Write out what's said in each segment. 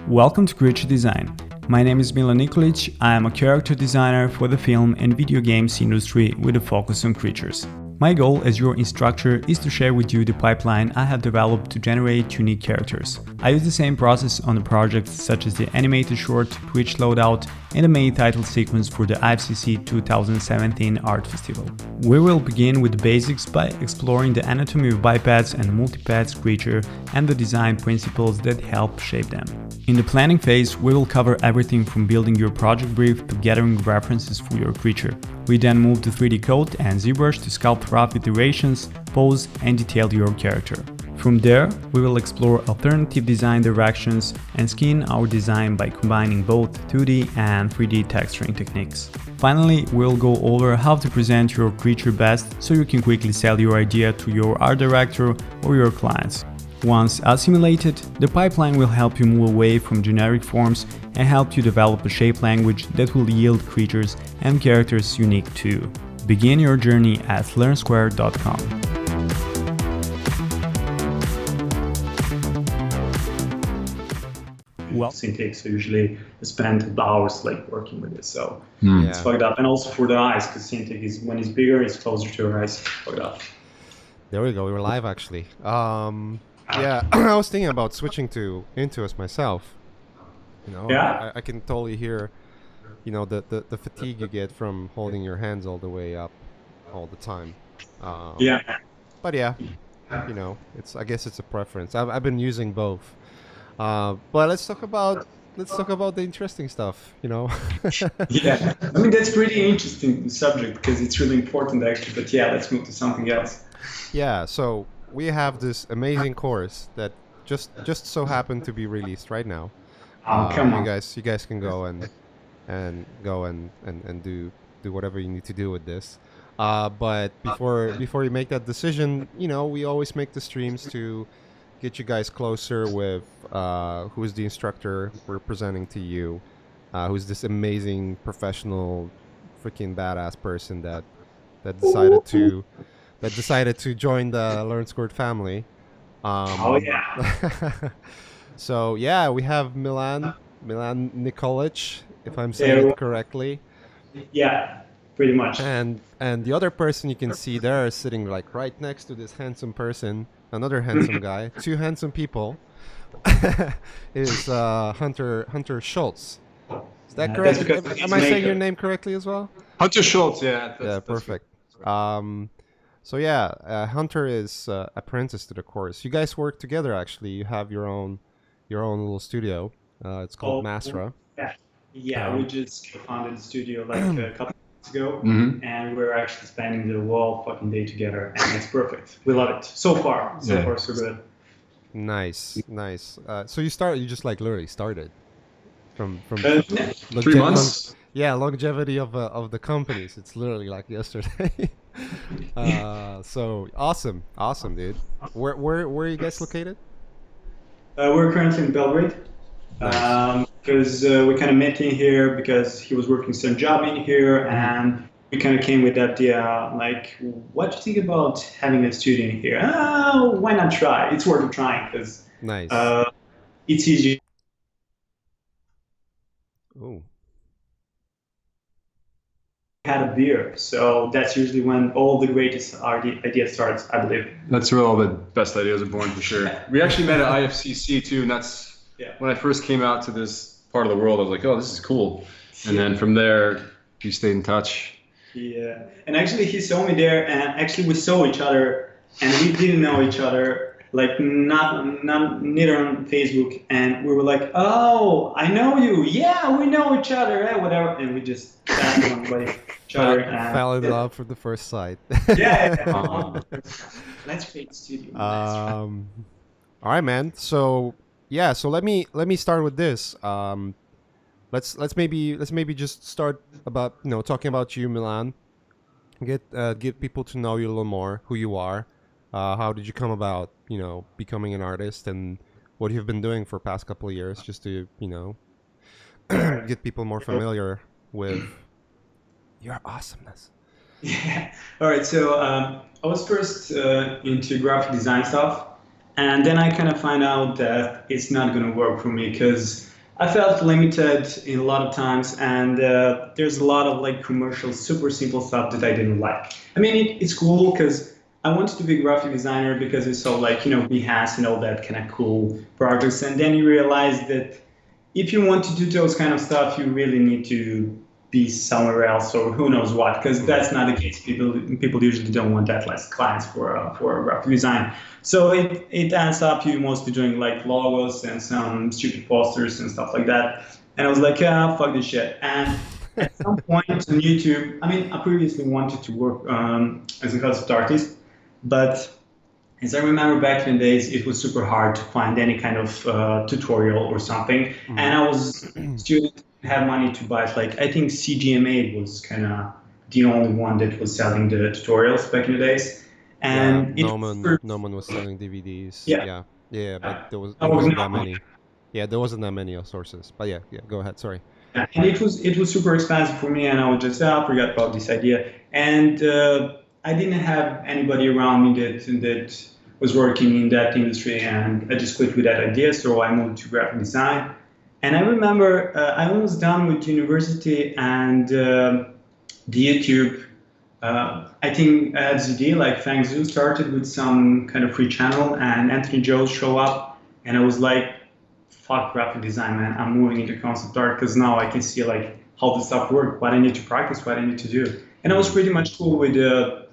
Welcome to Creature Design. My name is Milan Nikolic. I am a character designer for the film and video games industry with a focus on creatures. My goal as your instructor is to share with you the pipeline I have developed to generate unique characters. I use the same process on the projects such as the animated short, Twitch loadout, and the main title sequence for the IFCC 2017 Art Festival. We will begin with the basics by exploring the anatomy of bipeds and multipeds creature and the design principles that help shape them. In the planning phase, we will cover everything from building your project brief to gathering references for your creature. We then move to 3D code and ZBrush to sculpt rough iterations, pose, and detail your character. From there, we will explore alternative design directions and skin our design by combining both 2D and 3D texturing techniques. Finally, we'll go over how to present your creature best so you can quickly sell your idea to your art director or your clients. Once assimilated, the pipeline will help you move away from generic forms and help you develop a shape language that will yield creatures and characters unique to you. Begin your journey at learnsquare.com. Well, Cintiq, so usually I spend hours working with it, so Yeah. it's fucked up. And also for the eyes, because Cintiq is when it's bigger, it's closer to your eyes. Fucked up. There we go. We were live actually. Yeah, I was thinking about switching to Intuos myself. Yeah? I can totally hear, the fatigue you get from holding your hands all the way up all the time. Yeah. But yeah, I guess it's a preference. I've been using both. But let's talk about the interesting stuff. Yeah. I mean, that's pretty interesting subject because it's really important actually. But yeah, let's move to something else. Yeah. So we have this amazing course that just so happened to be released right now. Come on. You guys can go and do whatever you need to do with this. But before you make that decision, we always make the streams to get you guys closer with who is the instructor we're presenting to you, who's this amazing professional, freaking badass person that decided to join the Learn Squirt family. Oh yeah. So yeah, we have Milan Nikolic, if I'm saying it correctly. Yeah, pretty much. And the other person you can see there sitting right next to this handsome person, another handsome guy, two handsome people, is Hunter Schulz. Is that correct? Am I saying your name correctly as well? Hunter Schulz, yeah. Yeah, perfect. So yeah, Hunter is apprentice to the course. You guys work together actually. You have your own little studio. It's called Masra. Yeah, we just founded the studio a couple months ago, Mm-hmm. and we're actually spending the whole fucking day together, and it's perfect. We love it so far. So far, so good. Nice. So you just literally started from 3 months. longevity of the companies. It's literally like yesterday. So awesome, dude. Where are you guys located? We're currently in Belgrade. Nice. Because we kind of met in here because he was working some job in here, and we kind of came with the idea, what do you think about having a studio in here? Why not try? It's worth trying because Nice. it's easy. Ooh. Had a beer, so that's usually when all the greatest idea starts, I believe. That's where all the best ideas are born for sure. We actually met at IFCC too, and that's when I first came out to this part of the world. I was like, oh, this is cool. And then from there, we stayed in touch. Yeah, and actually he saw me there, and actually we saw each other, and we didn't know each other, neither on Facebook, and we were like, oh, I know you, yeah, we know each other, whatever, and we just sat on by each other. And Fell in love for the first sight. Yeah. Let's create a studio. All right, man. So yeah, so let me start with this. Let's maybe just start about talking about you, Milan. Get people to know you a little more, who you are. How did you come about, becoming an artist, and what you've been doing for past couple of years, just to, get people more familiar with your awesomeness. Yeah. All right. So I was first into graphic design stuff, and then I kind of find out that it's not going to work for me because I felt limited in a lot of times, and there's a lot of like commercial, super simple stuff that I didn't like. I mean, it's cool because I wanted to be a graphic designer because I saw like Behance and all that kind of cool projects, and then you realize that if you want to do those kind of stuff, you really need to be somewhere else or who knows what, because that's not the case. People usually don't want that less clients for graphic design. So it ends up you mostly doing like logos and some stupid posters and stuff like that. And I was like, yeah, fuck this shit. And at some point on YouTube, I mean, I previously wanted to work as a concept artist, but as I remember back in the days, it was super hard to find any kind of tutorial or something. And I was a student, have money to buy it. Like I think CGMA was kind of the only one that was selling the tutorials back in the days. And Noman was selling DVDs. Yeah. But there wasn't that many. Yeah, there wasn't that many sources. But yeah, go ahead. Sorry. Yeah, and it was super expensive for me, and I was just forgot about this idea. And I didn't have anybody around me that was working in that industry, and I just quit with that idea. So I moved to graphic design. And I remember I was done with university, and the YouTube, I think at ZD, like Fang Zhu started with some kind of free channel, and Anthony Joe show up, and I was like, fuck graphic design, man. I'm moving into concept art because now I can see like how the stuff works, what I need to practice, what I need to do. And I was pretty much cool with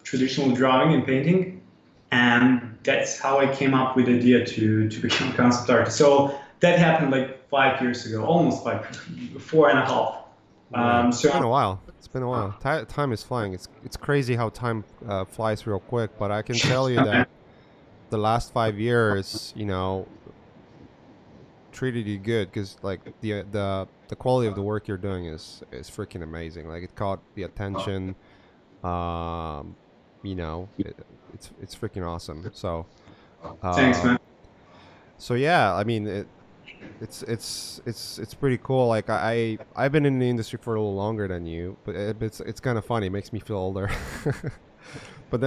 traditional drawing and painting, and that's how I came up with the idea to become concept artist. So that happened like 5 years ago, almost 4.5. So it's been a while. It's been a while. Time is flying. It's crazy how time flies real quick. But I can tell you that the last 5 years, treated you good because like the quality of the work you're doing is freaking amazing. Like it caught the attention. It's freaking awesome. So thanks, man. So yeah, I mean it's pretty cool. Like I've been in the industry for a little longer than you, but it's kind of funny. It makes me feel older. But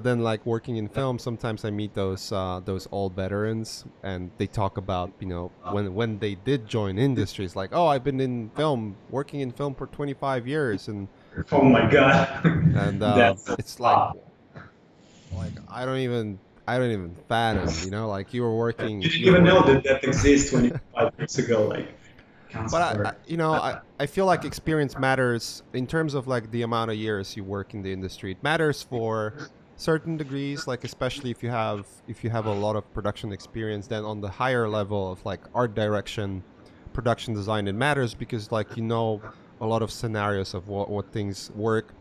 then like working in film, sometimes I meet those old veterans, and they talk about when they did join industries, like, oh, I've been in film, working in film for 25 years, and oh my god, and it's like I don't even fathom, like you were working. You didn't even know that exists 25 years ago, like. But I feel like experience matters in terms of like the amount of years you work in the industry. It matters for certain degrees, like especially if you have a lot of production experience. Then on the higher level of like art direction, production design, it matters because like a lot of scenarios of what things work,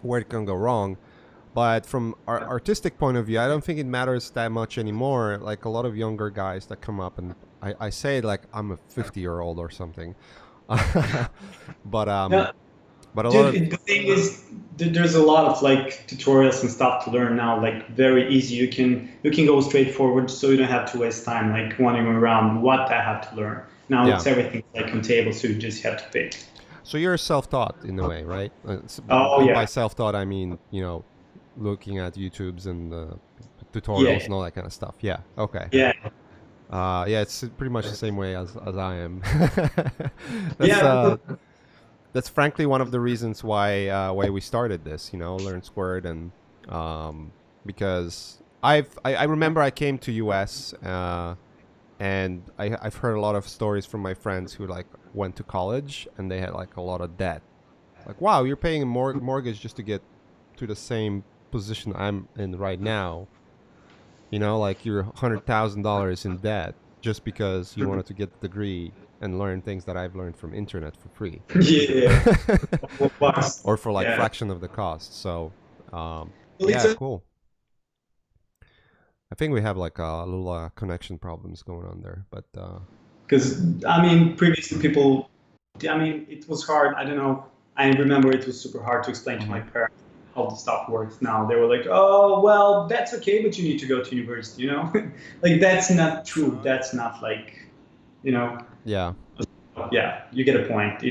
where it can go wrong. But from our artistic point of view, I don't think it matters that much anymore. Like a lot of younger guys that come up, and I say it like I'm a 50-year-old or something. But a lot of the thing is, there's a lot of like tutorials and stuff to learn now. Like very easy. You can go straight forward, so you don't have to waste time like wandering around what I have to learn. Now it's everything like on table, so you just have to pick. So you're self-taught in a way, right? By self-taught, I mean looking at YouTubes and tutorials and all that kind of stuff. Yeah. Okay. Yeah. It's pretty much the same way as I am. That's that's frankly one of the reasons why we started this, Learn Squared, and because I remember I came to US and I've heard a lot of stories from my friends who like went to college and they had like a lot of debt. Like, wow, you're paying a mortgage just to get to the same position I'm in right now. Like you're $100,000 in debt just because you wanted to get the degree and learn things that I've learned from internet for free. Yeah. Or for like fraction of the cost. So, cool. I think we have like a little connection problems going on there, but because previously people, it was hard. I don't know. I remember it was super hard to explain to my parents how the stuff works. Now they were like, oh well, that's okay, but you need to go to university. Like that's not true. That's not like, Yeah. Yeah, you get a point.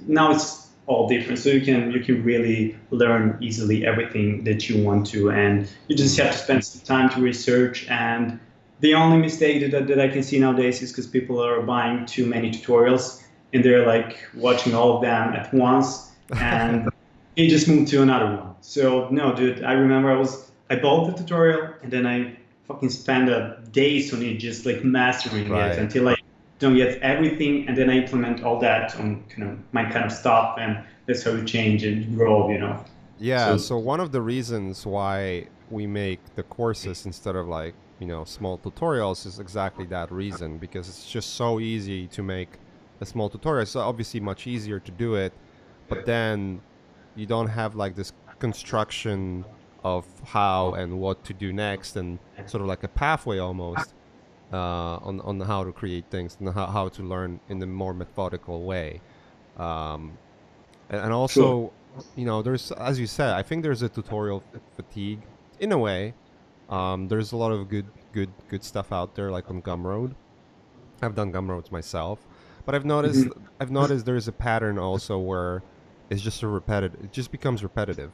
Now it's all different, so you can really learn easily everything that you want to, and you just have to spend some time to research and The only mistake that I can see nowadays is because people are buying too many tutorials and they're like watching all of them at once, and they just moved to another one. So no, dude, I remember I bought the tutorial and then I fucking spent days on it, just like mastering Right. it until I don't get everything, and then I implement all that on kind of my kind of stuff, and that's how you change and grow, you know. Yeah, so one of the reasons why we make the courses instead of like, small tutorials is exactly that reason, because it's just so easy to make a small tutorial. It's obviously much easier to do it, but then you don't have like this construction of how and what to do next, and sort of like a pathway almost on how to create things and how to learn in a more methodical way. And also, there's, as you said, I think there's a tutorial fatigue in a way. There's a lot of good stuff out there, like on Gumroad. I've done Gumroads myself, but I've noticed there's a pattern also where it's just it just becomes repetitive.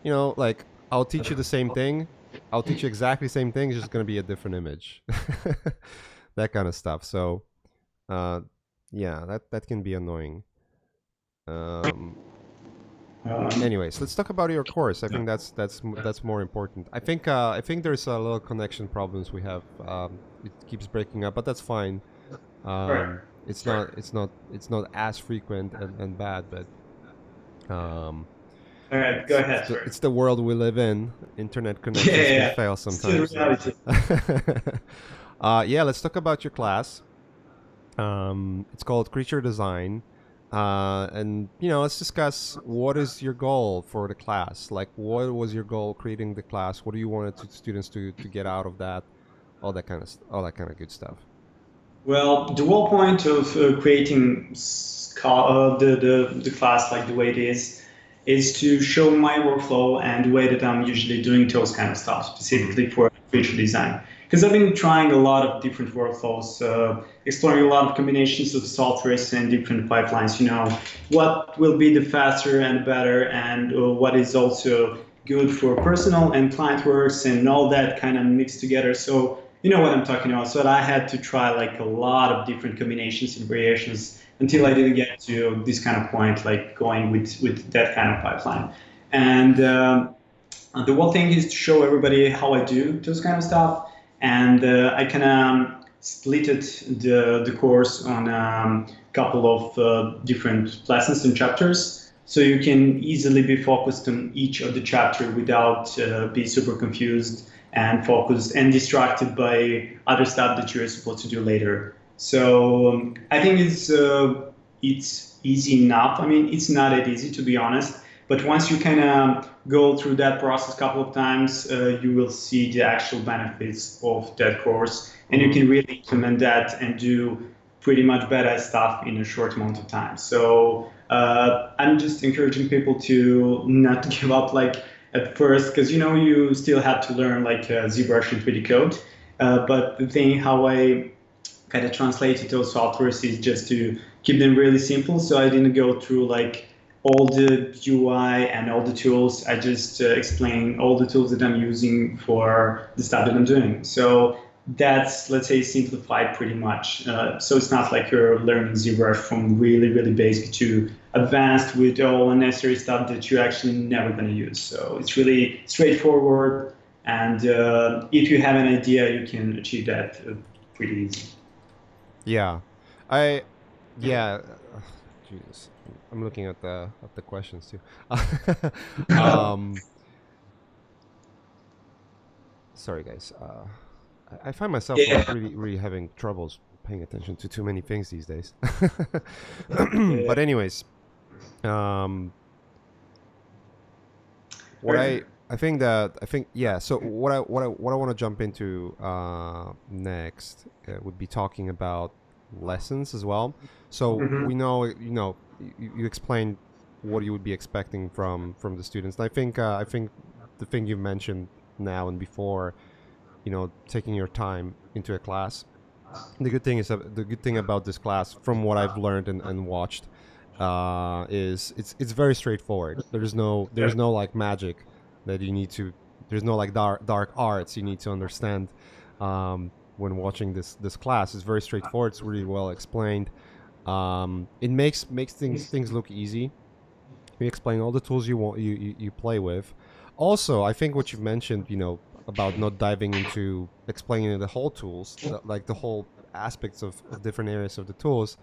Like I'll teach you the same thing, I'll teach you exactly the same thing, it's just going to be a different image. That kind of stuff. So yeah, that can be annoying. Anyways, let's talk about your course. I think that's more important. I think there's a little connection problems we have. It keeps breaking up, but that's fine. It's not as frequent and bad, but all right, go ahead. It's the world we live in. Internet connections can fail sometimes. Yeah, let's talk about your class. It's called Creature Design. And let's discuss what is your goal for the class. Like, what was your goal creating the class? What do you want students to get out of that? All that kind of good stuff. Well, the whole point of creating the class like the way it is to show my workflow and the way that I'm usually doing those kind of stuff, specifically for creature design. Because I've been trying a lot of different workflows, exploring a lot of combinations of softwares and different pipelines, what will be the faster and better, and what is also good for personal and client works, and all that kind of mixed together. So you know what I'm talking about. So I had to try like a lot of different combinations and variations until I didn't get to this kind of point, like going with that kind of pipeline. And the whole thing is to show everybody how I do those kind of stuff. And I kind of split the course on a couple of different lessons and chapters, so you can easily be focused on each of the chapter without being super confused and focused and distracted by other stuff that you're supposed to do later. So I think it's easy enough. I mean, it's not that easy, to be honest. But once you kind of go through that process a couple of times, you will see the actual benefits of that course, and you can really implement that and do pretty much badass stuff in a short amount of time. So I'm just encouraging people to not give up like at first, because you still have to learn like ZBrush and 3D code. But the thing how I kind of translated those softwares is just to keep them really simple. So I didn't go through like all the UI and all the tools. I just explain all the tools that I'm using for the stuff that I'm doing. So that's, let's say, simplified pretty much. So it's not like you're learning ZBrush from really, really basic to advanced with all unnecessary stuff that you're actually never going to use. So it's really straightforward. And if you have an idea, you can achieve that pretty easy. Yeah. Jesus. I'm looking at the questions too. Sorry, guys. I find myself really having troubles paying attention to too many things these days. But anyways, So what I want to jump into next would be talking about lessons as well. So we know you explained what you would be expecting from the students. And I think the thing you mentioned now and before, taking your time into a class. The good thing about this class, from what I've learned and watched, is it's very straightforward. There's no like magic that you need to. There's no like dark arts you need to understand. when watching this class. It's very straightforward. It's really well explained. It makes things look easy. We explain all the tools you play with. Also, I think what you've mentioned, about not diving into explaining the whole tools, like the whole aspects of different areas of the tools.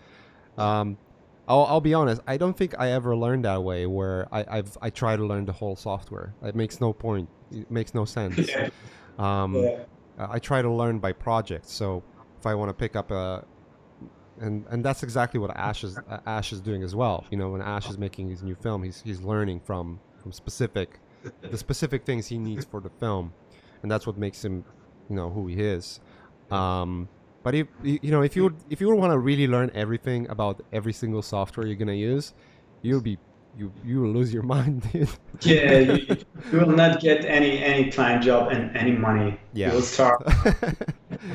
I'll be honest. I don't think I ever learned that way, where I try to learn the whole software. It makes no point. It makes no sense. I try to learn by project. So if I want to pick up and that's exactly what Ash is doing as well. When Ash is making his new film, he's learning from the specific things he needs for the film, and that's what makes him, who he is. But if you would want to really learn everything about every single software you're gonna use, you will lose your mind, dude. Yeah, you will not get any client job and any money. Yeah. You will starve.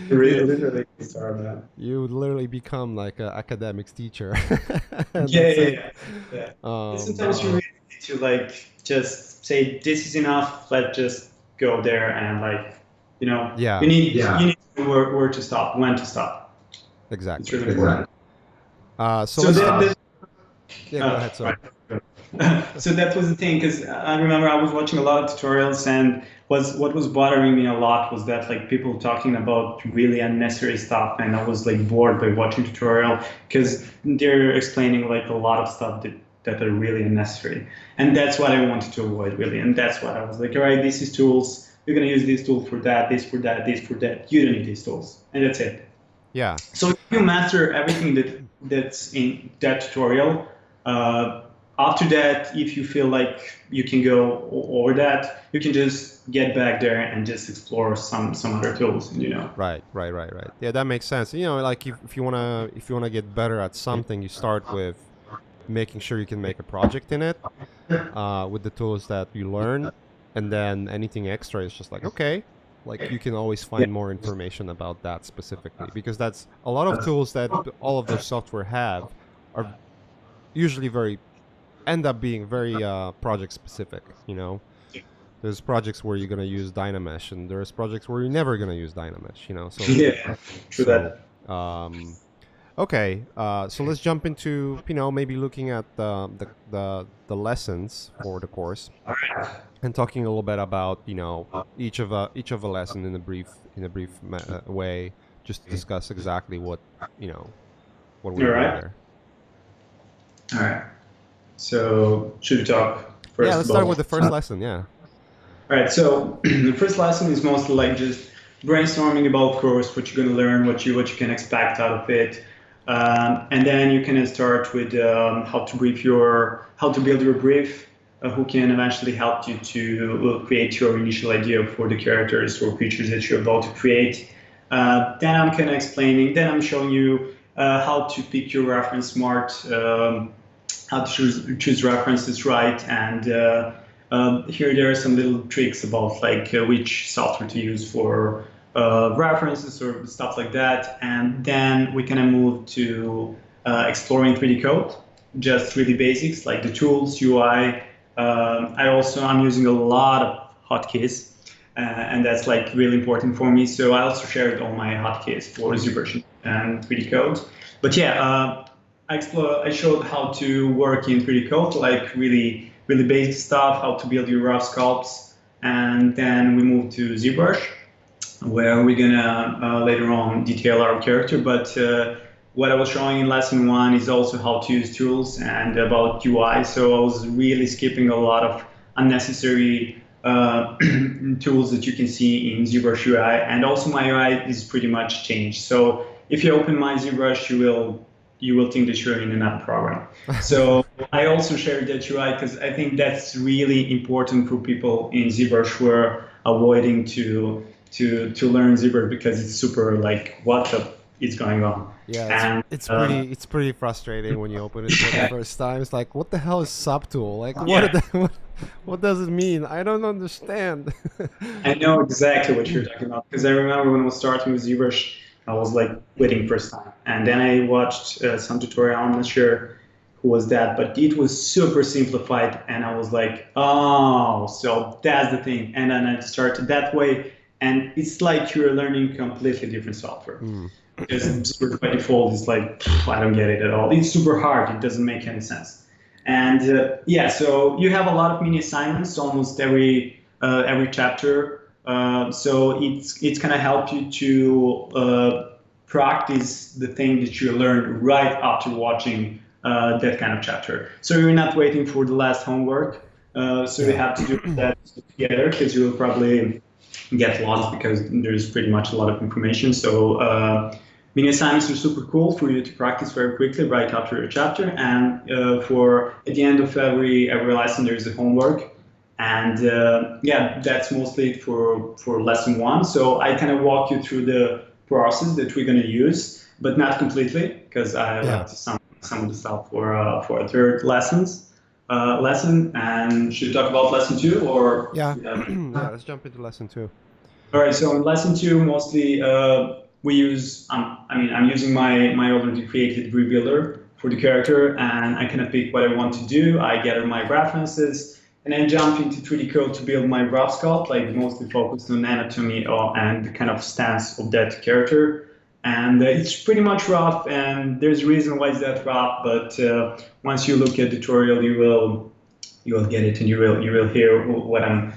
You literally starve, man. You would literally become like an academics teacher. Yeah. Sometimes you really need to just say this is enough. Let's just go there and Yeah. you need to know where to stop, when to stop. Exactly. It's really important. So go ahead. Sorry. So that was the thing, because I remember I was watching a lot of tutorials, and what was bothering me a lot was that people talking about really unnecessary stuff, and I was bored by watching tutorial because they're explaining a lot of stuff that are really unnecessary, and that's what I wanted to avoid really, and that's what I was like, all right, this is tools. You're gonna use this tool for that, this for that, this for that. You don't need these tools, and that's it. Yeah. So if you master everything that's in that tutorial, after that, if you feel like you can go over that, you can just get back there and just explore some other tools. Right. Yeah, that makes sense. If you wanna get better at something, you start with making sure you can make a project in it with the tools that you learn, and then anything extra is just okay. You can always find more information about that specifically, because that's a lot of tools that all of those software have are usually end up being very project specific. There's projects where you're gonna use Dynamesh, and there's projects where you're never gonna use Dynamesh. So yeah, true that. Okay, so let's jump into maybe looking at the lessons for the course, and talking a little bit about each of a lesson in a brief way, just to discuss exactly what we're doing there. All right. So should we talk first? Yeah, let's start with the first lesson. Yeah. All right. So the first lesson is mostly just brainstorming about course, what you're going to learn, what you can expect out of it, and then you can start with how to build your brief, who can eventually help you to create your initial idea for the characters or creatures that you're about to create. Then I'm kind of explaining. Then I'm showing you how to pick your reference smart. How to choose references right, and here there are some little tricks about which software to use for references or stuff like that, and then we can move to exploring 3D code, just really basics like the tools, UI. I'm using a lot of hotkeys, and that's really important for me. So I also shared all my hotkeys for ZBrush and 3D code. But yeah. I showed how to work in 3D code, really basic stuff, how to build your rough sculpts, and then we moved to ZBrush, where we're gonna later on detail our character. But what I was showing in lesson 1 is also how to use tools and about UI. So I was really skipping a lot of unnecessary tools that you can see in ZBrush UI, and also my UI is pretty much changed. So if you open my ZBrush, you will think that you're in another program. So I also shared that UI because I think that's really important for people in ZBrush who are avoiding to learn ZBrush because it's super what is going on. Yeah, it's pretty frustrating when you open it for the first time. It's what the hell is subtool? What does it mean? I don't understand. I know exactly what you're talking about, because I remember when I was starting with ZBrush, I was quitting first time, and then I watched some tutorial. I'm not sure who was that, but it was super simplified, and I was oh, so that's the thing. And then I started that way. and it's like you're learning completely different software. Because ZBrush by default is like, I don't get it at all. It's super hard. It doesn't make any sense. And so you have a lot of mini assignments almost every chapter. So it's gonna help you to practice the thing that you learned right after watching that kind of chapter. So you're not waiting for the last homework. So you have to do that together, because you will probably get lost because there's pretty much a lot of information. So mini assignments are super cool for you to practice very quickly right after your chapter. And for at the end of every lesson, there's a homework. And that's mostly it for lesson 1. So I kind of walk you through the process that we're going to use, but not completely, because I left some of the stuff for a third lesson. And should we talk about lesson 2 or? Yeah, let's jump into lesson 2. All right. So in lesson 2, mostly we use. I'm using my already created rebuilder for the character, and I kind of pick what I want to do. I gather my references, and then jump into 3D code to build my rough sculpt, like mostly focused on anatomy and the kind of stance of that character. And it's pretty much rough, and there's a reason why it's that rough. But once you look at the tutorial, you will get it, and you will hear what I'm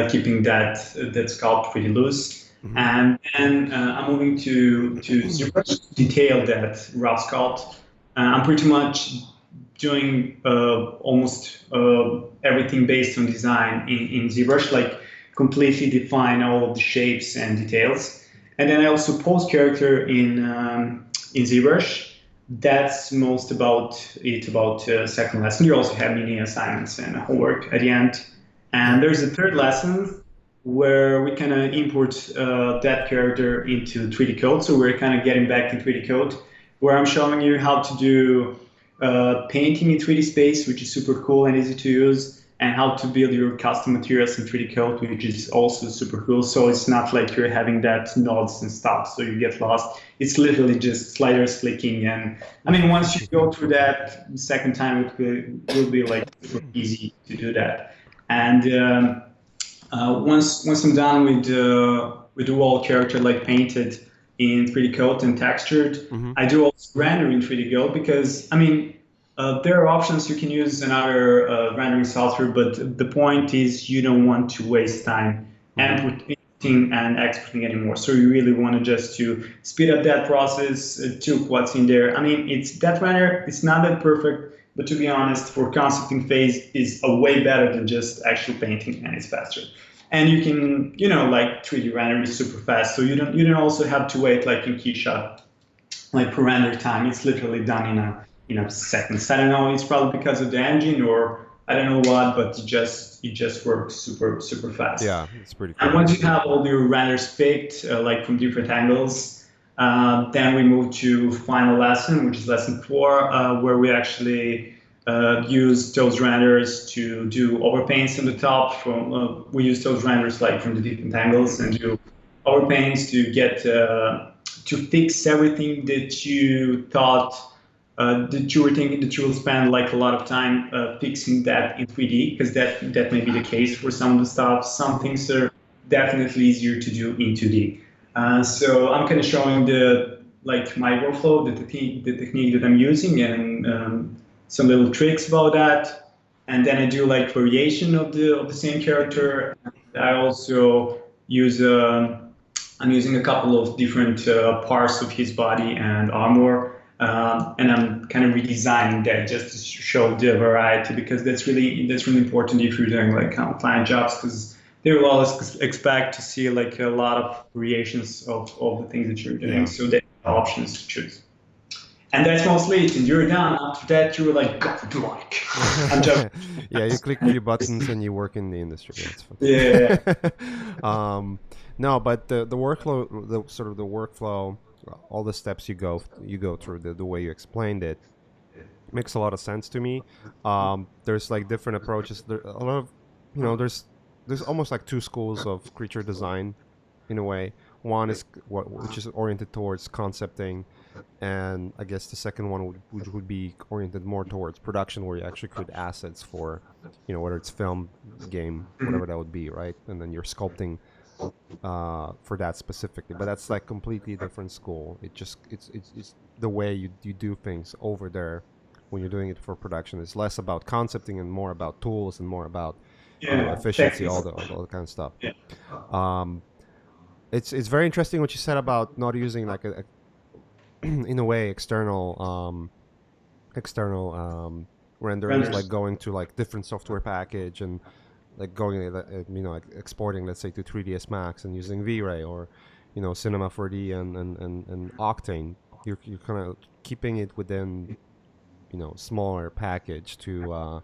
keeping that sculpt pretty loose. And then I'm moving to ZBrush to detail that rough sculpt. I'm pretty much doing almost everything based on design in ZBrush, like completely define all of the shapes and details. And then I also post character in ZBrush. That's most about second lesson. You also have mini assignments and homework at the end. And there's a third lesson where we kind of import that character into 3D code. So we're kind of getting back to 3D code, where I'm showing you how to do painting in 3D space, which is super cool and easy to use, and how to build your custom materials in 3D code, which is also super cool. So it's not like you're having that nodes and stuff, so you get lost. It's literally just sliders clicking. And I mean, once you go through that the second time, it will be like super easy to do that. And once I'm done with the whole character like painted in 3D code and textured, I do also render in 3D code, because I mean, there are options. You can use another rendering software, but the point is you don't want to waste time importing and exporting anymore. So you really want to just to speed up that process, took what's in there. I mean, it's that render, it's not that perfect, but to be honest, for concepting phase is a way better than just actual painting, and it's faster. And you can, like 3D render is super fast, so you don't also have to wait like in Keyshot, like per render time. It's literally done in a seconds. I don't know. It's probably because of the engine, or I don't know what, but it just works super fast. Yeah, it's pretty cool. And once you have all your renders picked, like from different angles, then we move to final lesson, which is lesson 4, where we actually use those renders to do overpaints on the top. We use those renders like from the different angles and do overpaints to get to fix everything that you thought. That you were thinking that you will spend like a lot of time fixing that in 3D, because that may be the case for some of the stuff. Some things are definitely easier to do in 2D. So I'm kind of showing my workflow, the technique that I'm using, and some little tricks about that. And then I do like variation of the same character. I also use I'm using a couple of different parts of his body and armor. And I'm kind of redesigning that just to show the variety, because that's really important if you're doing like client jobs, because they will always expect to see like a lot of variations of the things that you're doing. So they have options to choose. And that's mostly it. And you're done. After that, you're like, good luck. Yeah, you click a few buttons and you work in the industry. That's fun. Yeah. No, but the workload, the workflow, all the steps you go through, the way you explained it makes a lot of sense to me. There's like different approaches. There a lot of, there's almost like 2 schools of creature design in a way. One is which is oriented towards concepting, and I guess the second one would be oriented more towards production, where you actually create assets for, whether it's film, game, whatever that would be, right? And then you're sculpting for that specifically, but that's like completely different school. It's the way you do things over there when you're doing it for production. It's less about concepting and more about tools and more about efficiency, all the kind of stuff. Yeah. It's very interesting what you said about not using like a in a way external renderers, like going to like different software package and like going like exporting, let's say, to 3ds Max and using V-Ray or Cinema 4D and Octane. You're kind of keeping it within smaller package to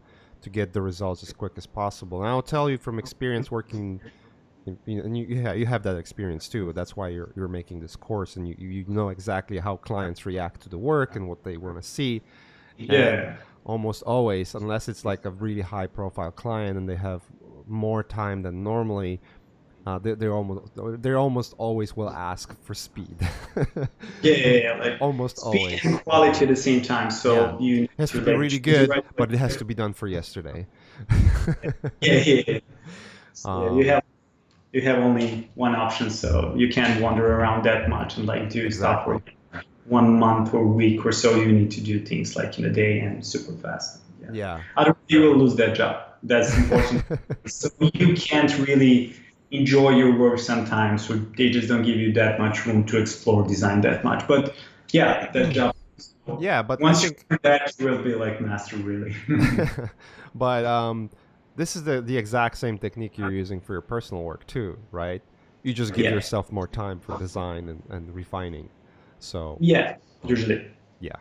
get the results as quick as possible. And I'll tell you from experience working, and you have that experience too. That's why you're making this course, and you know exactly how clients react to the work and what they want to see. Yeah. And almost always, unless it's like a really high profile client and they have more time than normally, they almost always will ask for speed. Like almost speed always. and quality at the same time. So you it has to be really good, but it has to be done for yesterday. So you have only one option, so you can't wander around that much and like do stuff for 1 month or week or so. You need to do things like in a day and super fast. Yeah. Otherwise, you will lose that job. That's important. So you can't really enjoy your work sometimes, so they just don't give you that much room to explore design that much. But yeah, that job. Yeah, but once you do that, you will be like master, really. But this is the exact same technique you're using for your personal work too, right? You just give yourself more time for design and refining. So yeah, usually. Yeah.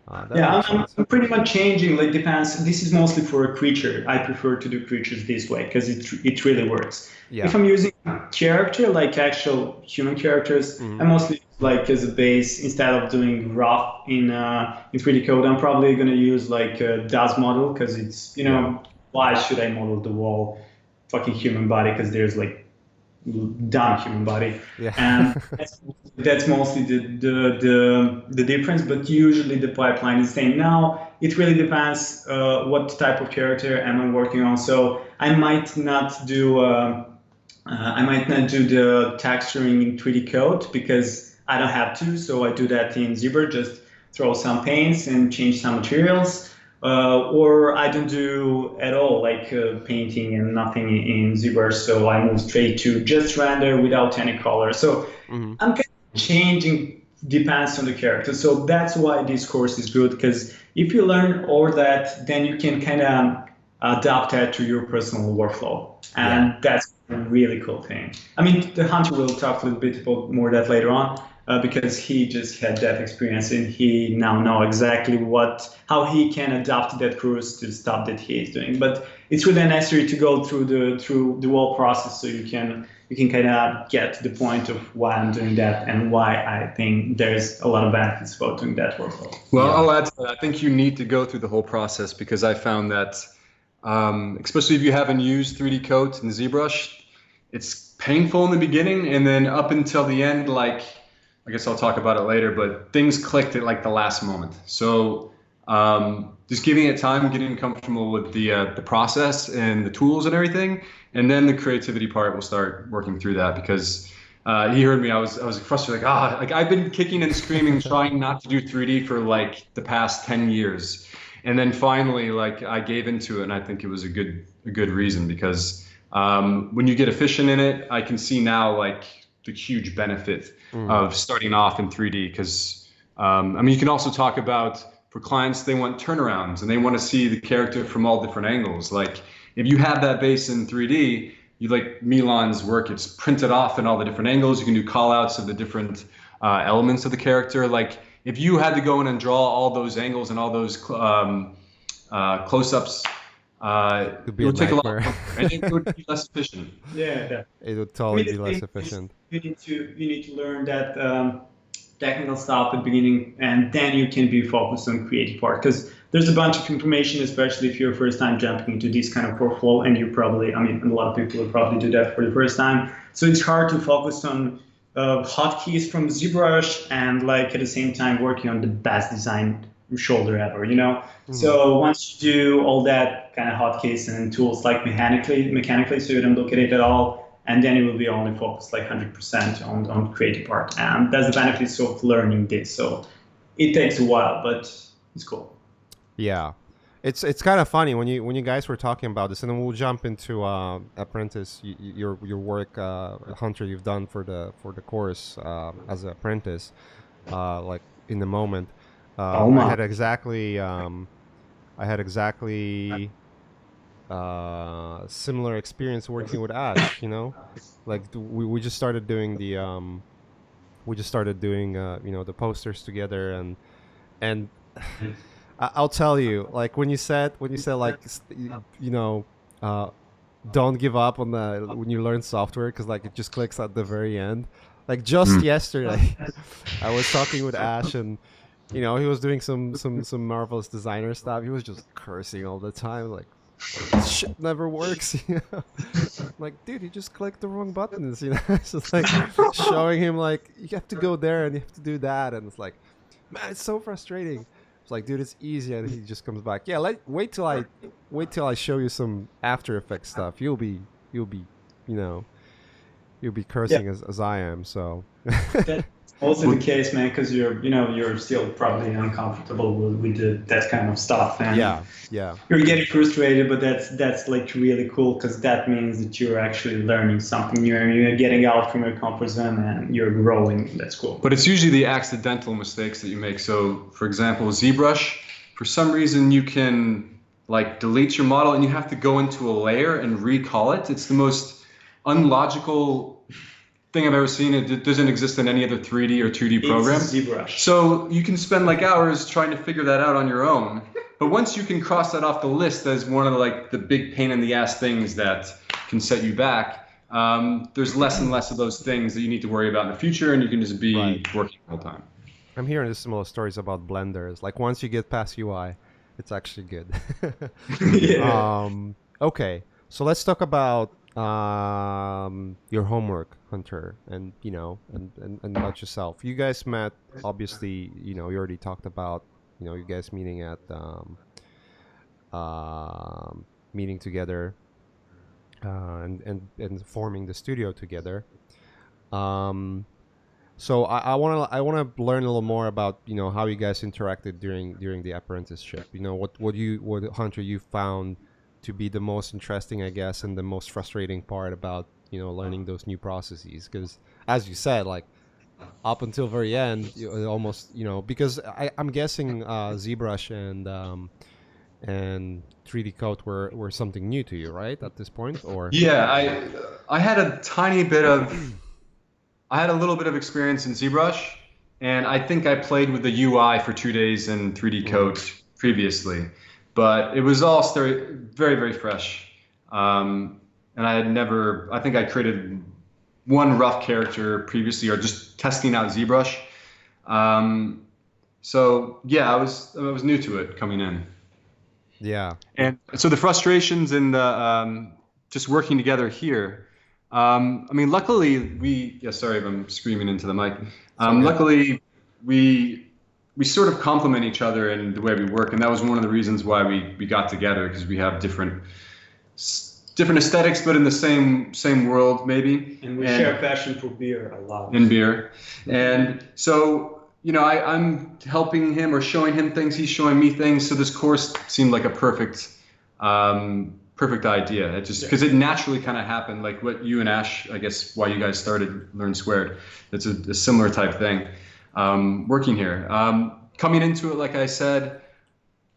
I'm pretty much changing. Like depends. This is mostly for a creature. I prefer to do creatures this way because it really works. Yeah. If I'm using character, like actual human characters, I mostly like as a base instead of doing rough in 3D code. I'm probably gonna use like a DAS model because it's why should I model the whole fucking human body? Because there's like dumb human body, and that's mostly the difference. But usually the pipeline is the same. Now it really depends what type of character am I working on. So I might not do the texturing in 3D code because I don't have to. So I do that in ZBrush. Just throw some paints and change some materials. Or I don't do at all like painting and nothing in ZBrush, so I move straight to just render without any color. So I'm kind of changing, depends on the character. So that's why this course is good, because if you learn all that, then you can kind of adapt that to your personal workflow. And that's a really cool thing. I mean, the Hunter will talk a little bit about more that later on. Because he just had that experience and he now knows exactly how he can adapt that course to the stuff that he is doing. But it's really necessary to go through the whole process so you can kind of get to the point of why I'm doing that and why I think there's a lot of benefits about doing that workflow. Well, I'll add to that. I think you need to go through the whole process because I found that, especially if you haven't used 3D Coat and ZBrush, it's painful in the beginning and then up until the end, like, I guess I'll talk about it later, but things clicked at like the last moment. So just giving it time, getting comfortable with the process and the tools and everything, and then the creativity part will start working through that. Because he heard me, I was frustrated, like I've been kicking and screaming, trying not to do 3D for like the past 10 years, and then finally like I gave into it, and I think it was a good reason because when you get efficient in it, I can see now like the huge benefit of starting off in 3D because I mean you can also talk about for clients they want turnarounds and they want to see the character from all different angles. Like if you have that base in 3D, you like Milan's work, it's printed off in all the different angles. You can do call outs of the different elements of the character. Like if you had to go in and draw all those angles and all those close-ups, it would take a lot more, and it would be less efficient. Yeah, it would totally be less efficient. You need to learn that technical stuff at the beginning, and then you can be focused on creative part. Because there's a bunch of information, especially if you're first time jumping into this kind of workflow, and you probably, I mean, a lot of people will probably do that for the first time. So it's hard to focus on hotkeys from ZBrush and like at the same time working on the best design shoulder ever, So once you do all that kind of hotkeys and tools like mechanically, so you don't look at it at all, and then you will be only focused like 100% on creative part. And that's the benefits of learning this. So it takes a while, but it's cool. Yeah, it's kind of funny when you guys were talking about this, and then we'll jump into apprentice, your work, Hunter, you've done for the course as an apprentice, like in the moment. Oh my. I had exactly similar experience working with Ash. You know, like we just started doing the the posters together, and I'll tell you, like when you said like don't give up on the when you learn software, because like it just clicks at the very end. Like just yesterday, I was talking with Ash, and he was doing some marvelous designer stuff. He was just cursing all the time, like this shit never works. Like, dude, you just clicked the wrong buttons. It's just like showing him like you have to go there and you have to do that, and it's like, man, it's so frustrating. It's like, dude, it's easy, and he just comes back. Yeah, wait till I show you some After Effects stuff. You'll be cursing as I am. So that's also the case, man, because you're still probably uncomfortable with that kind of stuff, and yeah, you're getting frustrated. But that's like really cool, because that means that you're actually learning something new, and you're getting out from your comfort zone and you're growing. That's cool. But it's usually the accidental mistakes that you make. So, for example, ZBrush, for some reason you can like delete your model and you have to go into a layer and recall it. It's the most unlogical thing I've ever seen. It doesn't exist in any other 3D or 2D program. It's ZBrush. So you can spend like hours trying to figure that out on your own. But once you can cross that off the list as one of the big pain in the ass things that can set you back, there's less and less of those things that you need to worry about in the future, and you can just be working all the time. I'm hearing similar stories about blenders. Like once you get past UI, it's actually good. Yeah. Okay, so let's talk about your homework, Hunter, and and about yourself. You guys met, obviously. You already talked about you guys meeting at meeting together and forming the studio together. So I want to learn a little more about how you guys interacted during the apprenticeship. What Hunter, you found to be the most interesting, I guess, and the most frustrating part about learning those new processes, because as you said, like up until very end, almost because I'm guessing ZBrush and 3D Coat were something new to you, right, at this point? Or yeah, I had a little bit of experience in ZBrush, and I think I played with the UI for 2 days in 3D Coat previously, but it was all very, very fresh. And I think I created one rough character previously, or just testing out ZBrush. So yeah, I was new to it coming in. Yeah. And so the frustrations and the just working together here. I mean, luckily sorry if I'm screaming into the mic. Luckily we sort of complement each other in the way we work, and that was one of the reasons why we got together, because we have different aesthetics, but in the same world maybe. And we share passion for beer a lot. In beer, and so I'm helping him or showing him things. He's showing me things. So this course seemed like a perfect idea. It just because it naturally kind of happened, like what you and Ash, I guess, why you guys started Learn Squared. It's a similar type thing. Working here, coming into it, like I said,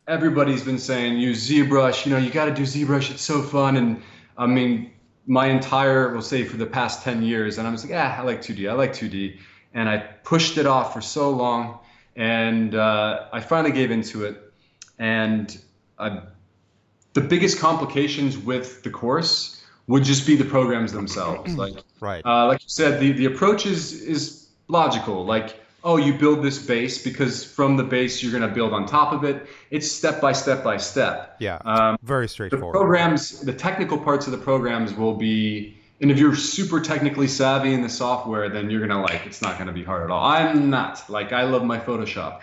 everybody's been saying use ZBrush. You got to do ZBrush. It's so fun. And I mean, we'll say for the past 10 years, and I was like, I like 2D. And I pushed it off for so long, and I finally gave into it. And the biggest complications with the course would just be the programs themselves. Like you said, the approach is logical. Like, oh, you build this base because from the base you're going to build on top of it. It's step by step. Yeah, very straightforward. The technical parts of the programs will be, and if you're super technically savvy in the software, then you're going to it's not going to be hard at all. I'm not. I love my Photoshop.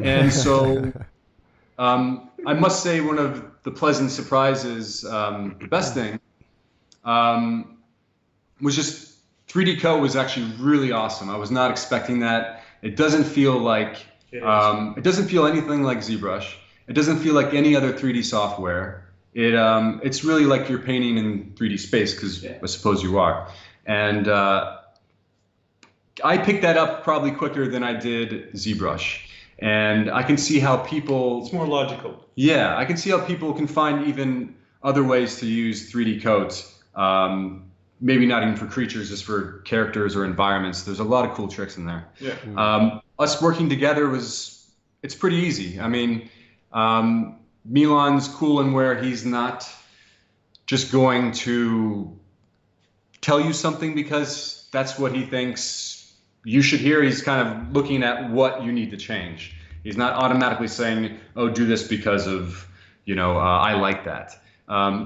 And so I must say one of the pleasant surprises, the best thing, was just 3D Coat was actually really awesome. I was not expecting that. It doesn't feel like it doesn't feel anything like ZBrush. It doesn't feel like any other 3D software. It's really like you're painting in 3D space, because I suppose you are. And I picked that up probably quicker than I did ZBrush. And I can see how people... It's more logical. Yeah, I can see how people can find even other ways to use 3D codes. Maybe not even for creatures, just for characters or environments. There's a lot of cool tricks in there. Yeah. Us working together it's pretty easy. I mean, Milan's cool in where he's not just going to tell you something because that's what he thinks you should hear. He's kind of looking at what you need to change. He's not automatically saying, oh, do this because of, I like that.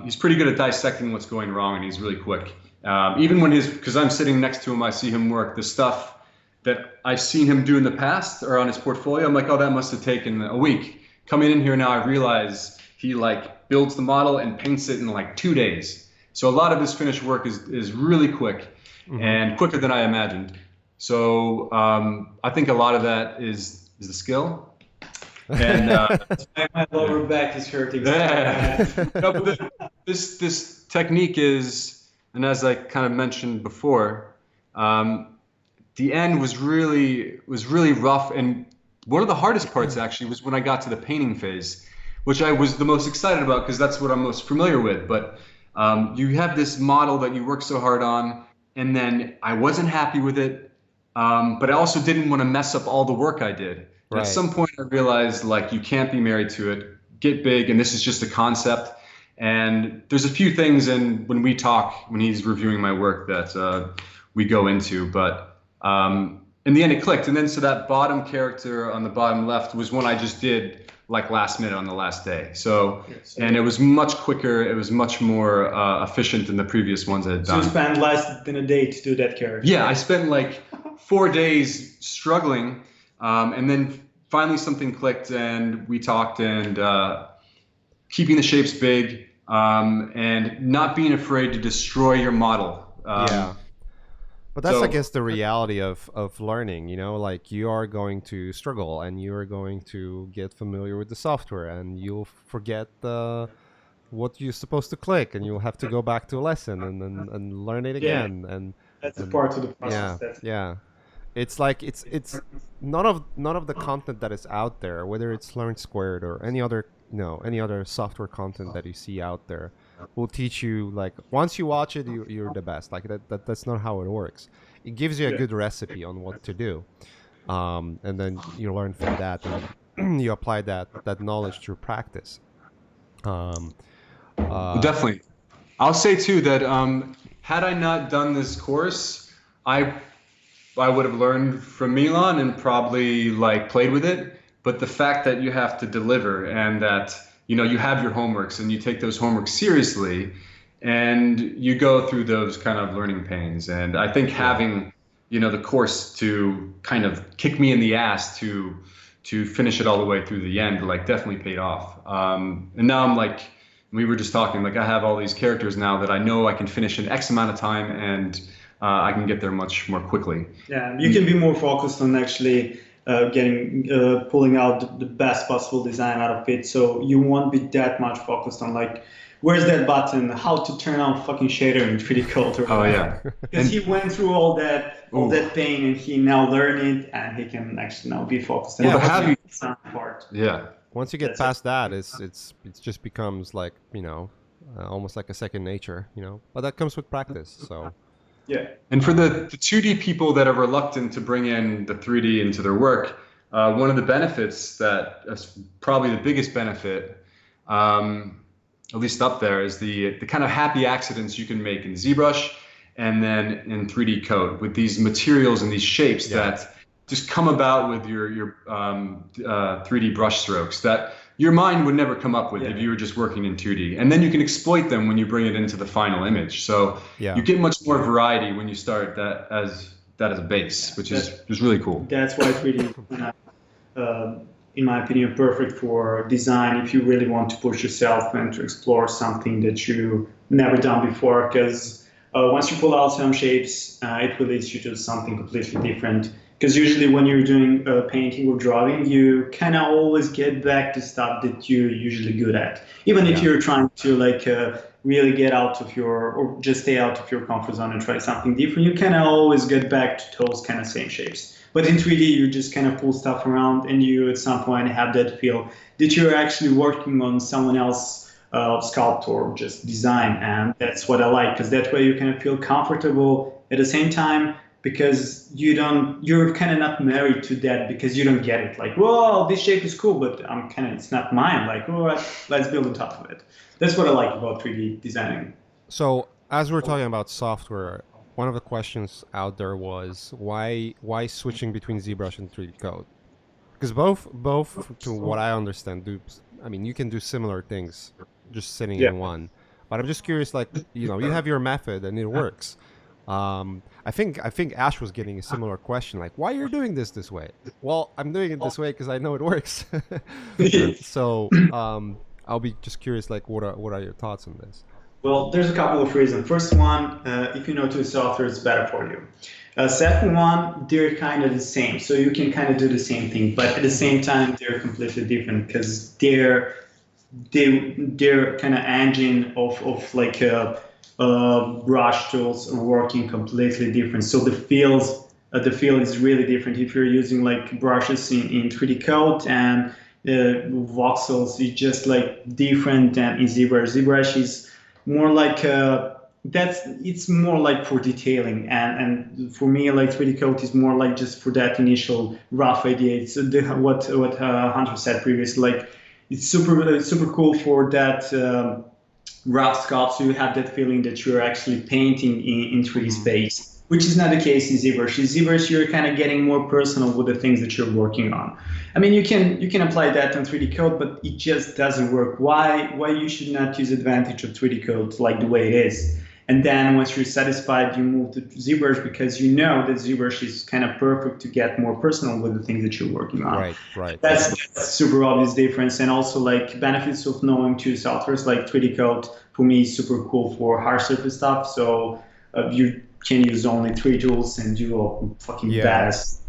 He's pretty good at dissecting what's going wrong, and he's really quick. Even when because I'm sitting next to him, I see him work. The stuff that I've seen him do in the past or on his portfolio, I'm like, oh, that must have taken a week. Coming in here now, I realize he builds the model and paints it in 2 days. So a lot of his finished work is really quick, and quicker than I imagined. So I think a lot of that is the skill. And my lower back is hurting. No, but this technique is, and as I kind of mentioned before, the end was really rough, and one of the hardest parts actually was when I got to the painting phase, which I was the most excited about because that's what I'm most familiar with. But you have this model that you work so hard on, and then I wasn't happy with it, but I also didn't want to mess up all the work I did. Right. At some point I realized you can't be married to it, get big, and this is just a concept. And there's a few things when he's reviewing my work that we go into, but in the end it clicked. And then so that bottom character on the bottom left was one I just did last minute on the last day. So, and it was much quicker. It was much more efficient than the previous ones I had done. So you spent less than a day to do that character? Yeah, I spent 4 days struggling. And then finally something clicked and we talked, and keeping the shapes big and not being afraid to destroy your model. Yeah. But that's, I guess, the reality of learning, you are going to struggle and you are going to get familiar with the software and you'll forget what you're supposed to click, and you'll have to go back to a lesson and learn it again. Yeah. And that's a part of the process. Yeah. It's it's none of the content that is out there, whether it's Learn Squared or any other software content that you see out there, will teach you once you watch it, you're the best. That's not how it works. It gives you a good recipe on what to do, and then you learn from that, and you apply that knowledge through practice. Definitely. I'll say too that had I not done this course, I would have learned from Milan and probably played with it. But the fact that you have to deliver, and that you have your homeworks and you take those homeworks seriously, and you go through those kind of learning pains. And I think having the course to kind of kick me in the ass to finish it all the way through the end definitely paid off. And now I'm we were just talking, I have all these characters now that I know I can finish in X amount of time, and I can get there much more quickly. Yeah, you can be more focused on actually pulling out the best possible design out of it. So you won't be that much focused on where's that button, how to turn on fucking shader in 3D Code. Oh yeah, because he went through all that pain, and he now learned it, and he can actually now be focused on the design part. Yeah. Once you get past that, it just becomes almost like a second nature, But that comes with practice, so. Yeah. And for the 2D people that are reluctant to bring in the 3D into their work, one of the benefits that's probably the biggest benefit, at least up there, is the kind of happy accidents you can make in ZBrush and then in 3D Code with these materials and these shapes that just come about with your 3D brush strokes that your mind would never come up with if you were just working in 2D. And then you can exploit them when you bring it into the final image. So you get much more variety when you start that as a base, which is really cool. That's why 3D, in my opinion, perfect for design if you really want to push yourself and to explore something that you never done before. Because once you pull out some shapes, it will lead you to something completely different. Because usually when you're doing painting or drawing, you kind of always get back to stuff that you're usually good at. Even if you're trying to really get out of or just stay out of your comfort zone and try something different, you kind of always get back to those kind of same shapes. But in 3D, you just kind of pull stuff around, and you at some point have that feel that you're actually working on someone else's sculpt or just design. And that's what I like, because that way you kind of feel comfortable at the same time, because you're kind of not married to that, because you don't get it. Like, whoa, this shape is cool, but it's not mine. Like, oh, let's build on top of it. That's what I like about 3D designing. So as we're talking about software, one of the questions out there was why switching between ZBrush and 3D Code? Because both, to what I understand, you can do similar things just sitting in one. But I'm just curious, you have your method and it works. I think Ash was getting a similar question, like, why you're doing this way? Well, I'm doing it this way because I know it works. So I'll be just curious, like, what are your thoughts on this? Well, there's a couple of reasons. First one, if you know two software, it's better for you. Second one, they're kind of the same, so you can kind of do the same thing, but at the same time, they're completely different, because their kind of engine of brush tools are working completely different. So the feel is really different. If you're using like brushes in 3D Code and voxels, it's just like different than in ZBrush. ZBrush is more like it's more like for detailing, and for me, like 3D Code is more like just for that initial rough idea. It's what Hunter said previously. Like, it's super cool for that rough sculpt, so you have that feeling that you're actually painting in 3D space, which is not the case in ZBrush. In ZBrush, you're kind of getting more personal with the things that you're working on. I mean, you can apply that on 3D Code, but it just doesn't work. Why you should not use advantage of 3D Code like the way it is? And then once you're satisfied, you move to ZBrush, because you know that ZBrush is kind of perfect to get more personal with the things that you're working on. Right. That's super obvious difference. And also, like, benefits of knowing two softwares, like 3D Code for me is super cool for hard surface stuff. So you can use only 3 tools and do all fucking badass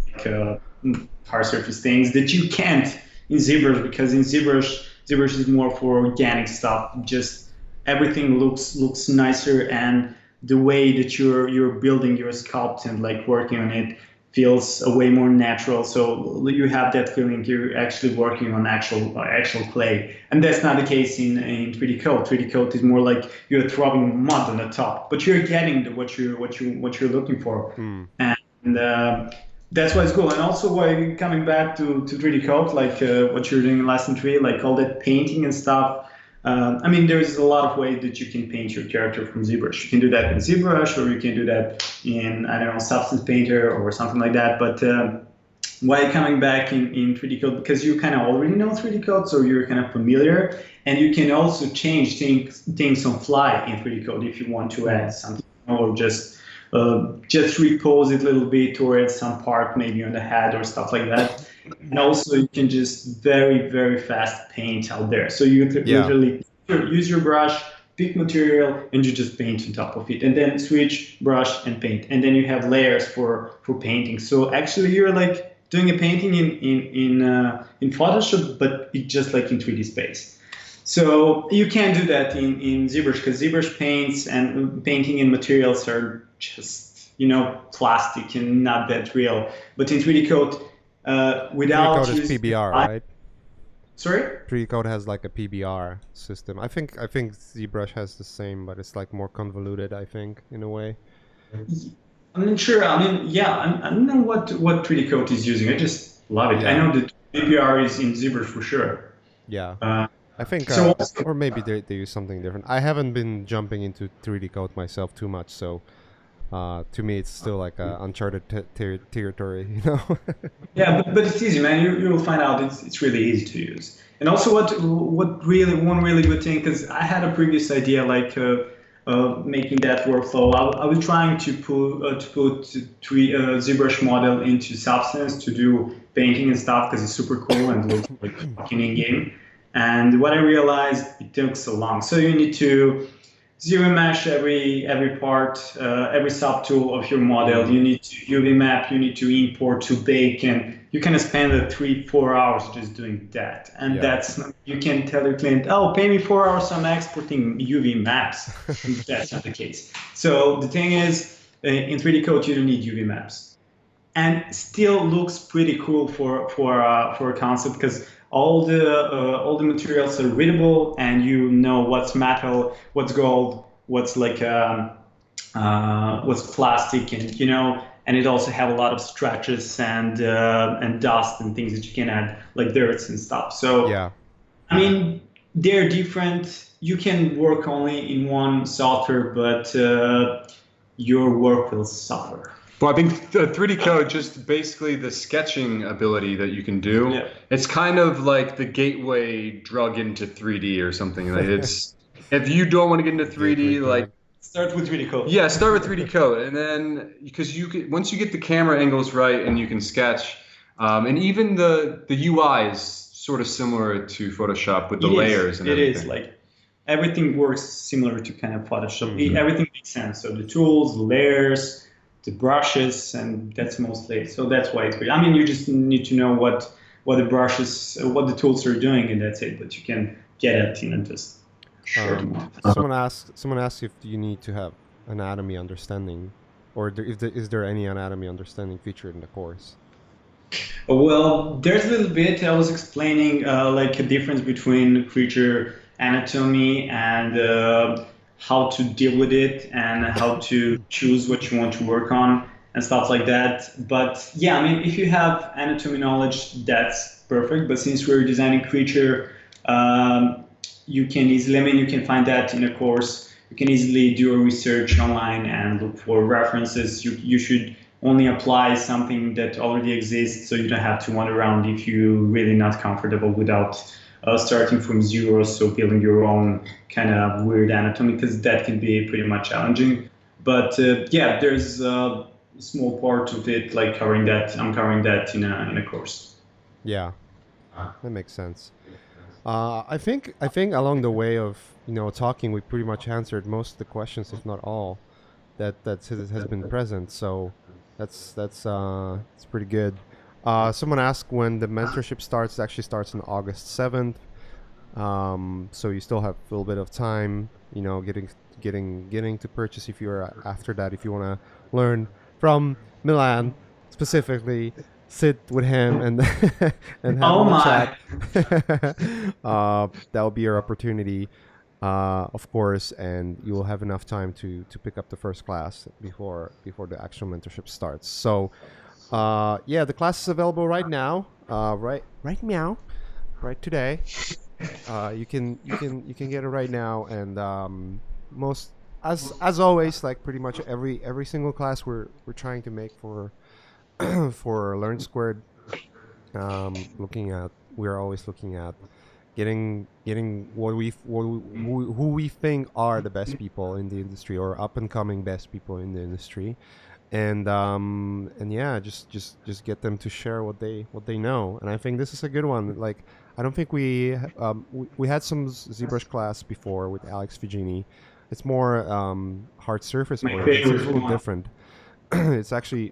hard surface things that you can't in ZBrush, because in ZBrush is more for organic stuff. Just everything looks nicer, and the way that you're building your sculpt and like working on it feels way more natural. So you have that feeling you're actually working on actual clay, and that's not the case in 3D Code. 3D Code is more like you're throwing mud on the top, but you're getting what you're looking for, and that's why it's cool. And also, why coming back to 3D Code, like what you're doing in Lesson 3, like all that painting and stuff. I mean, there's a lot of ways that you can paint your character from ZBrush. You can do that in ZBrush, or you can do that in, I don't know, Substance Painter or something like that. But why coming back in 3D Code? Because you kind of already know 3D Code, so you're kind of familiar, and you can also change things on fly in 3D Code if you want to add something, or just repose it a little bit, or add some part maybe on the head or stuff like that. And also, you can just very, very fast paint out there. So you literally use your brush, pick material, and you just paint on top of it. And then switch brush and paint. And then you have layers for painting. So actually, you're like doing a painting in Photoshop, but it's just like in 3D space. So you can't do that in ZBrush, because ZBrush paints and painting in materials are just, plastic and not that real. But in 3D Code, without 3D Code is PBR, right? Sorry? 3D Code has like a PBR system. I think ZBrush has the same, but it's like more convoluted, I think, in a way. I'm not sure. I mean, I don't know what 3D Code is using. I just love it. I know that PBR is in ZBrush for sure. Yeah. I think, or maybe they use something different. I haven't been jumping into 3D Code myself too much, so to me it's still like uncharted territory, Yeah, but it's easy, man. You will find out it's really easy to use. And also, one really good thing, because I had a previous idea like making that workflow. I was trying to put ZBrush model into Substance to do painting and stuff, because it's super cool and looks like fucking in game. And what I realized, it took so long. So you need to zero mesh every part, every subtool of your model. You need to UV map, you need to import to bake, and you can spend 3-4 hours just doing that. And that's, you can tell your client, oh, pay me 4 hours, I'm exporting UV maps. That's not the case. So the thing is, in 3D code, you don't need UV maps, and still looks pretty cool for a concept, because all the materials are readable, and you know what's metal, what's gold, what's like what's plastic, and and it also have a lot of scratches and dust and things that you can add, like dirts and stuff. So yeah, I mean, they're different. You can work only in one software, but your work will suffer. Well, I think the 3D code, just basically the sketching ability that you can do, it's kind of like the gateway drug into 3D or something. Like it's, if you don't want to get into 3D, like start with 3D code. Yeah, start with 3D code, and then because once you get the camera angles right and you can sketch, and even the UI is sort of similar to Photoshop with the layers and everything. It is, like everything works similar to kind of Photoshop. Everything makes sense. So the tools, the layers, the brushes, and that's mostly, so that's why it's great. I mean, you just need to know what the brushes, what the tools are doing, and that's it. But you can get it, just someone asked if you need to have anatomy understanding, or is there any anatomy understanding featured in the course? Well, there's a little bit. I was explaining like a difference between creature anatomy and how to deal with it, and how to choose what you want to work on and stuff like that. But yeah, I mean, if you have anatomy knowledge, that's perfect. But since we're designing creature, you can easily, I mean, you can find that in a course. You can easily do a research online and look for references. You should only apply something that already exists, so you don't have to wander around if you're really not comfortable without starting from zero, so building your own kind of weird anatomy, because that can be pretty much challenging. But yeah, there's a small part of it, like covering that. I'm covering that in a course. Yeah, that makes sense. I think along the way of talking, we pretty much answered most of the questions, if not all, that has been present. So that's pretty good. Someone asked when the mentorship starts. It actually starts on August 7th. So you still have a little bit of time, getting to purchase if you're after that. If you want to learn from Milan specifically, sit with him and and have a chat. That will be your opportunity, of course, and you will have enough time to pick up the first class before the actual mentorship starts. So. Yeah, the class is available right now. Right now, right today. You can get it right now, and most as always, like pretty much every single class we're trying to make for for Learn Squared. We're always looking at getting who we think are the best people in the industry, or up and coming best people in the industry. And yeah, just get them to share what they know, and I think this is a good one. Like, I don't think we had some ZBrush class before with Alex Figini. It's more hard surface oriented. It's a little different. it's actually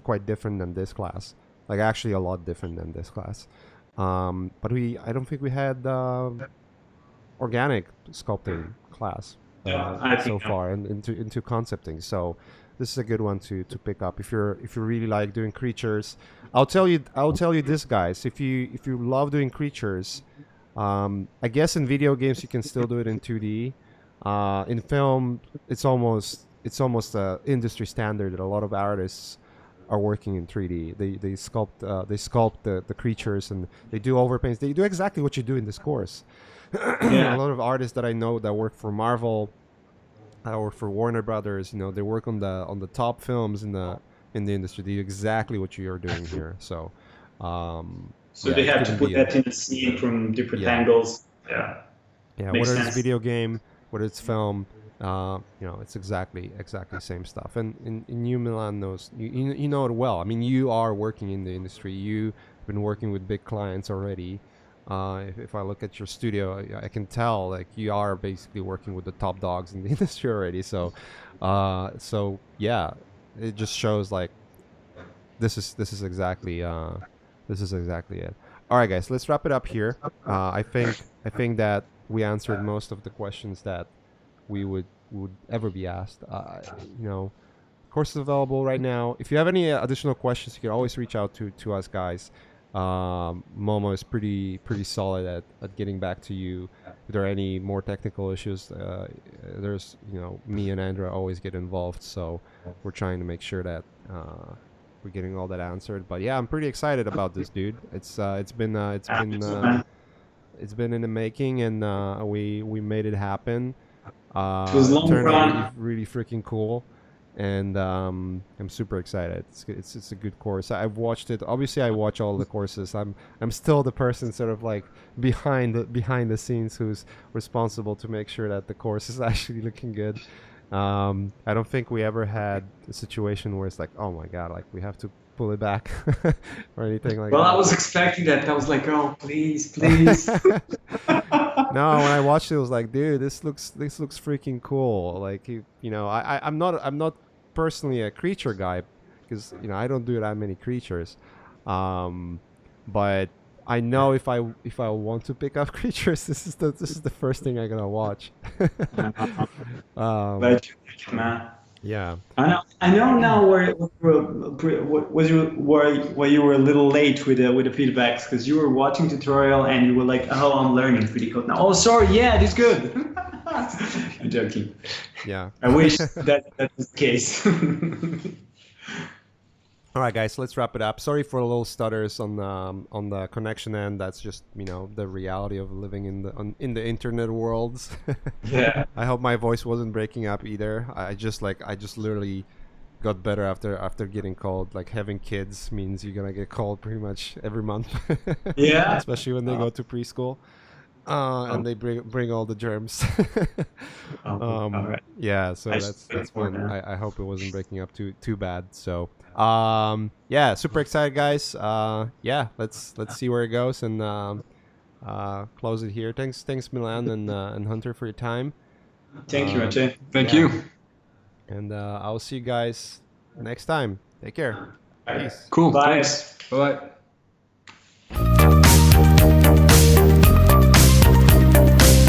quite different than this class. Like, actually a lot different than this class. But I don't think we had organic sculpting class so far, and into concepting. So this is a good one to pick up if you really like doing creatures. I'll tell you this, guys. If you love doing creatures, I guess in video games you can still do it in 2D. In film, it's almost a industry standard that a lot of artists are working in 3D. They sculpt the creatures, and they do overpaints. They do exactly what you do in this course. A lot of artists that I know that work for Marvel or for Warner Brothers, they work on the top films in the industry. They do exactly what you're doing here. So they have to put that in the scene from different angles. Yeah, whether it's video game, whether it's film, it's exactly the same stuff. And you, Milan, knows you know it well. I mean, you are working in the industry. You've been working with big clients already. If I look at your studio, I can tell like you are basically working with the top dogs in the industry already. So, yeah, it just shows like this is exactly it. All right, guys, let's wrap it up here. I think that we answered most of the questions that we would ever be asked. You know, course is available right now. If you have any additional questions, you can always reach out to us, guys. Momo is pretty solid at getting back to you. If there are any more technical issues, there's me and Andrea always get involved, so we're trying to make sure that we're getting all that answered. But yeah, I'm pretty excited about this, dude. It's been in the making, and we made it happen. It was It long turned out run. really freaking cool, and I'm super excited. It's a good course. I've watched it. Obviously, I watch all the courses. I'm still the person sort of like behind the scenes who's responsible to make sure that the course is actually looking good. I don't think we ever had a situation where it's like, oh my god, like we have to pull it back or anything like Well, that. I was expecting that. I was like, oh, please, please. No, when I watched it, I was like, dude, this looks freaking cool. Like, I'm not personally a creature guy because I don't do that many creatures, but I know if I want to pick up creatures, this is the first thing I'm gonna watch. But man, Yeah. I know now where you were a little late with the feedbacks because you were watching tutorial and you were like, oh, I'm learning 3D code now. Oh, sorry, yeah, it is good. I'm joking. Yeah. I wish that was the case. All right, guys, let's wrap it up. Sorry for a little stutters on the connection end. That's just the reality of living in the internet worlds. Yeah. I hope my voice wasn't breaking up either. I just literally got better after getting called. Like having kids means you're gonna get called pretty much every month. Yeah. Especially when they go to preschool. And they bring all the germs. All right. Yeah, so that's fun. I hope it wasn't breaking up too bad. So yeah, super excited, guys. Yeah, let's see where it goes and close it here. Thanks Milan and Hunter for your time. Thank you, Ajay. Thank Yeah. you. And I'll see you guys next time. Take care. Peace. Cool. Bye. Thanks. Bye.